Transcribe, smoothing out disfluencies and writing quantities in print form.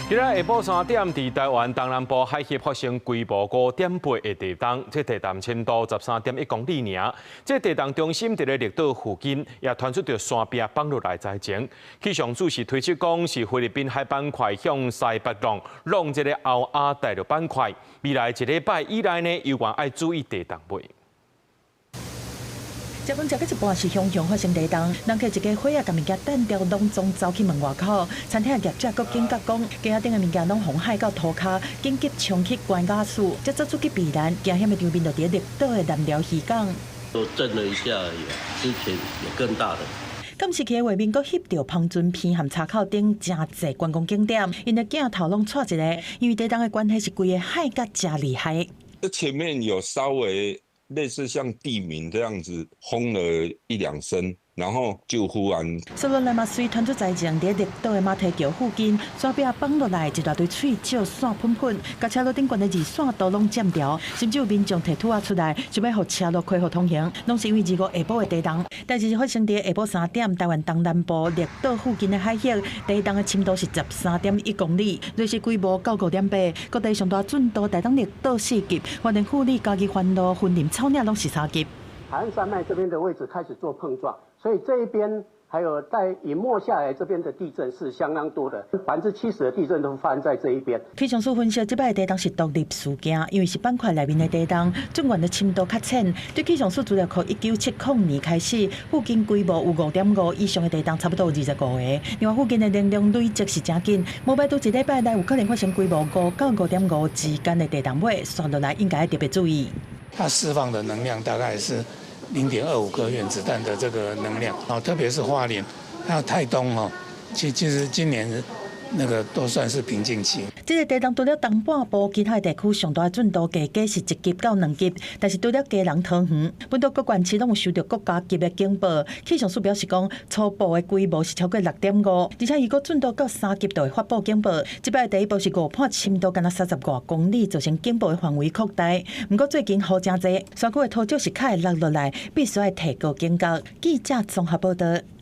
今日下晡3點，佇台灣東南部海峽發生規模5.8的地動，這地動深度13.1公里爾。這地動中心佇咧綠島附近，也傳出着山壁崩落來災情。氣象署是推測講，是菲律賓海板塊向西北弄一個後亞大陸板塊，未來一禮拜以內呢，有關愛注意地動袂。接阮食到一半是熊熊發生地動，人客一家伙仔甲物件彈掉，攏總走去門外口。餐廳業者佫警覺講，家頂的物件攏紅海到塗骹，緊急衝去關押處，才走出去避難。驚險的場面就佇綠島的南寮漁港。都震了一下而已，之前有更大的。今時期的畫面佫翕到芳村片和茶口頂真濟觀光景點，因的鏡頭攏錯一個，因為地動的關係是規個海甲真厲害。這前面有稍微類似像地鳴這樣子轟了一兩聲，然後就忽然。所羅來嘛，隨傳出災情，在綠島的馬蹄橋附近，山壁崩落來一大堆碎石散噴噴，甲車路頂懸的二線道攏占掉，甚至有民眾提土仔出來，想要讓車路開放通行，攏是因為25下晡的地動。但是發生在下晡3點，台灣東南部綠島附近的海域，地動的深度是13.1公里，瑞士規模95.8，各地上大準度台東綠島4級，花蓮富里、嘉義環路、雲林草嶺攏是3級。海岸山脈這邊的位置開始做碰撞，所以這一邊還有在隱沒下來這邊的地震是相當多的，70%的地震都發生在這一邊。氣象署分析，這擺的地動是獨立事件，因為是板塊內面的地動，盡管的深度較淺。對氣象署資料庫1970年開始，附近規模有5.5以上的地動，差不多有25個。另外，附近的能量累積是真緊，無排除一禮拜內有可能發生規模5到5.5之間的地動尾，算落來應該要特別注意。它釋放的能量大概是0.25顆原子彈的這個能量，特別是花蓮還有台東其實今年那個都算是平靜期。這個地動除了東半部，其他地區上大準度加計是1級到2級，但是除了基隆、桃園，本島各縣市攏有收到國家級的警報。氣象署表示講，初步的規模是超過6.5，而且如果準度到3級，就會發布警報。這擺第一波是誤判深度，敢若30多公里，造成警報的範圍擴大。不過最近雨真濟，山區的土石是較會落落來，必須要提高警覺。記者綜合報道。